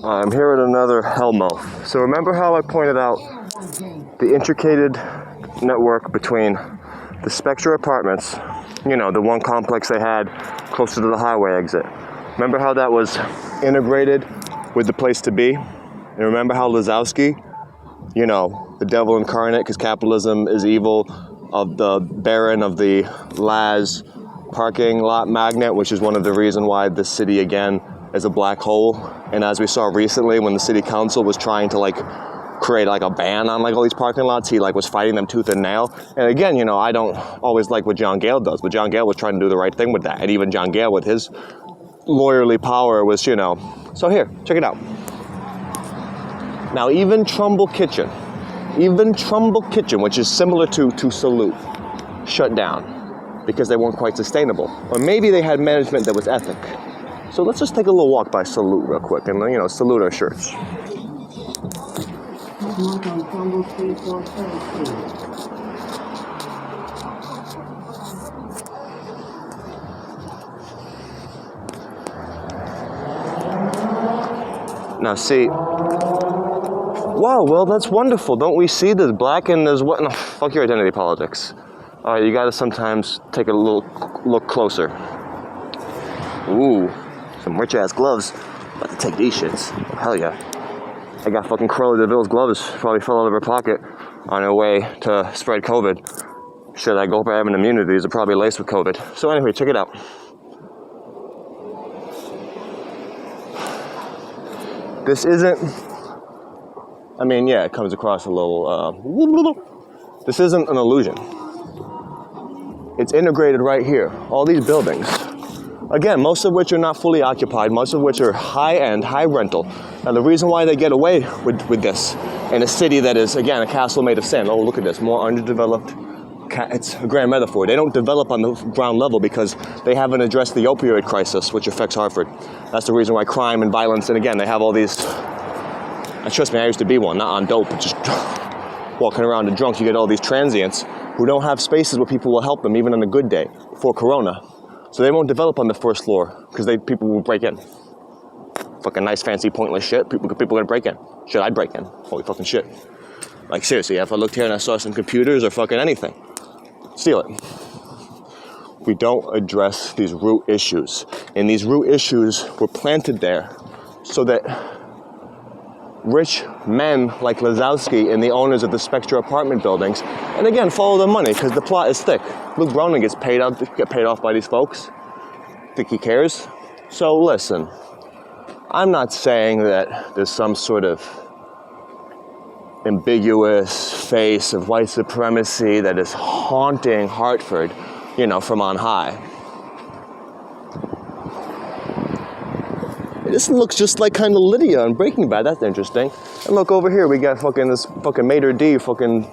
I'm here at another hellmouth. So remember how I pointed out the intricated network between the Spectra apartments, you know, the one complex they had closer to the highway exit. Remember how that was integrated with the place to be? And remember how Lazowski, you know, the devil incarnate, because capitalism is evil, of the Baron of the Laz parking lot magnet, which is one of the reasons why the city again is a black hole. And as we saw recently when the city council was trying to like create like a ban on like all these parking lots, he like was fighting them tooth and nail. And again, you know, I don't always like what John Gale does, but John Gale was trying to do the right thing with that. And even John Gale with his lawyerly power was, you know. So here, check it out. Now even Trumbull Kitchen, which is similar to Salute, shut down because they weren't quite sustainable. Or maybe they had management that was ethic. So let's just take a little walk by Salute real quick and, you know, salute our shirts. Now see, wow, well that's wonderful. Don't we see there's black and there's what? No, fuck your identity politics. All right, you gotta sometimes take a little look closer. Ooh, some rich ass gloves. About to take these shits. Oh, hell yeah. I got fucking Cruella DeVille's gloves. Probably fell out of her pocket on her way to spread COVID. Shit, I go for having immunity. These are probably laced with COVID. So anyway, check it out. This isn't, I mean, yeah, it comes across a little, this isn't an illusion. It's integrated right here. All these buildings. Again, most of which are not fully occupied, most of which are high-end, high rental. Now, the reason why they get away with this in a city that is, again, a castle made of sand. Oh, look at this, more underdeveloped. It's a grand metaphor. They don't develop on the ground level because they haven't addressed the opioid crisis, which affects Hartford. That's the reason why crime and violence, and again, they have all these, and trust me, I used to be one, not on dope, but just walking around and drunk. You get all these transients who don't have spaces where people will help them, even on a good day, before Corona. So they won't develop on the first floor because people will break in. Fucking nice, fancy, pointless shit. People are gonna break in. Shit, I'd break in. Holy fucking shit. Like seriously, if I looked here and I saw some computers or fucking anything, steal it. We don't address these root issues. And these root issues were planted there so that rich men like Lazowski and the owners of the Spectra apartment buildings, and again, follow the money because the plot is thick. Luke Browning get paid off by these folks. Think he cares? So listen, I'm not saying that there's some sort of ambiguous face of white supremacy that is haunting Hartford, you know, from on high. This looks just like kind of Lydia in Breaking Bad. That's interesting. And look over here, we got fucking this fucking Mater D, fucking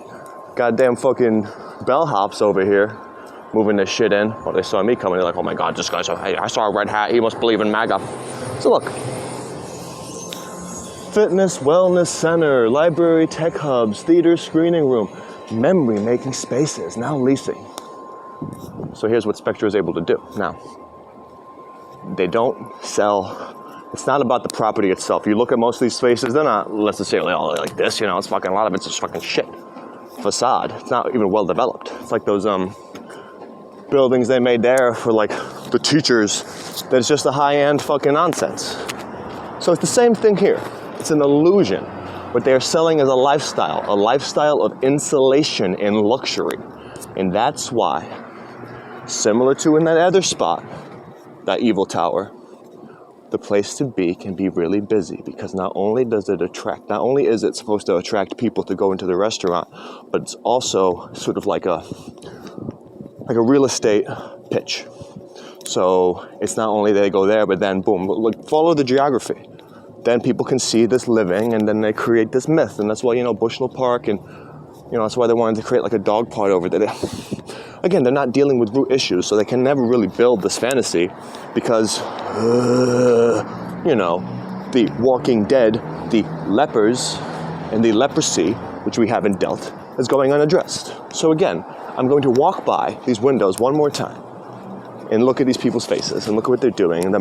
goddamn fucking bellhops over here, moving this shit in. Well, they saw me coming, they're like, oh my god, this guy's, hey, I saw a red hat, he must believe in MAGA. So look. Fitness, wellness center, library, tech hubs, theater, screening room, memory making spaces, now leasing. So here's what Spectra is able to do. Now, they don't sell. It's not about the property itself. You look at most of these spaces, they're not necessarily all like this, you know, it's fucking, a lot of it's just fucking shit. Facade. It's not even well developed. It's like those buildings they made there for like the teachers that's just a high-end fucking nonsense. So it's the same thing here. It's an illusion. What they're selling is a lifestyle of insulation and luxury. And that's why, similar to in that other spot, that evil tower, the place to be can be really busy because not only is it supposed to attract people to go into the restaurant, but it's also sort of like a real estate pitch. So it's not only they go there, but then boom, look, follow the geography. Then people can see this living and then they create this myth. And that's why, you know, Bushnell Park and, you know, that's why they wanted to create like a dog park over there. Again, they're not dealing with root issues, so they can never really build this fantasy because, you know, the Walking Dead, the lepers, and the leprosy, which we haven't dealt, is going unaddressed. So again, I'm going to walk by these windows one more time and look at these people's faces and look at what they're doing. And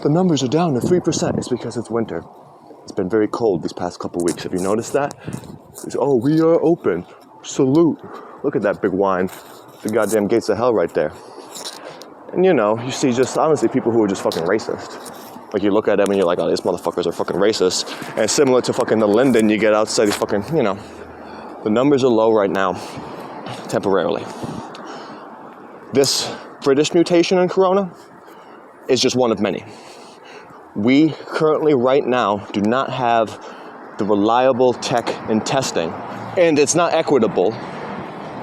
the numbers are down to 3%. It's because it's winter. It's been very cold these past couple weeks. Have you noticed that? It's, oh, we are open. Salute. Look at that big wine. The goddamn gates of hell right there. And you know, you see just honestly people who are just fucking racist. Like you look at them and you're like, oh, these motherfuckers are fucking racist. And similar to fucking the Linden, you get outside these fucking, you know, the numbers are low right now, temporarily. This British mutation in corona is just one of many. We currently right now do not have the reliable tech and testing. And it's not equitable.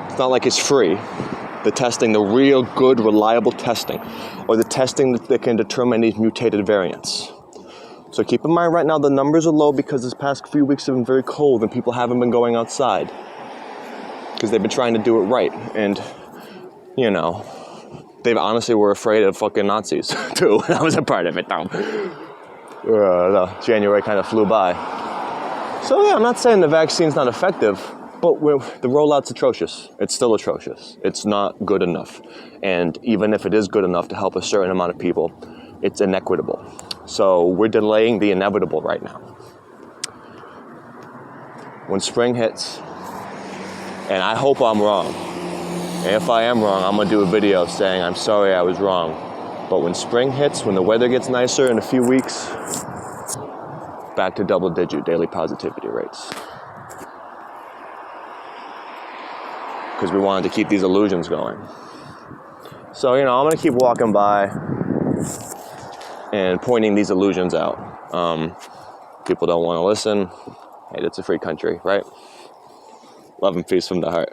It's not like it's free. The testing, the real good, reliable testing, or the testing that can determine these mutated variants. So keep in mind right now the numbers are low because this past few weeks have been very cold and people haven't been going outside because they've been trying to do it right. And, you know, they honestly were afraid of fucking Nazis too. That was a part of it though. January kind of flew by. So yeah, I'm not saying the vaccine's not effective, but the rollout's atrocious. It's still atrocious. It's not good enough. And even if it is good enough to help a certain amount of people, it's inequitable. So we're delaying the inevitable right now. When spring hits, and I hope I'm wrong, and if I am wrong, I'm gonna do a video saying I'm sorry I was wrong. But when spring hits, when the weather gets nicer in a few weeks, back to double-digit daily positivity rates. Because we wanted to keep these illusions going. So, you know, I'm going to keep walking by and pointing these illusions out. People don't want to listen. Hey, it's a free country, right? Love and peace from the heart.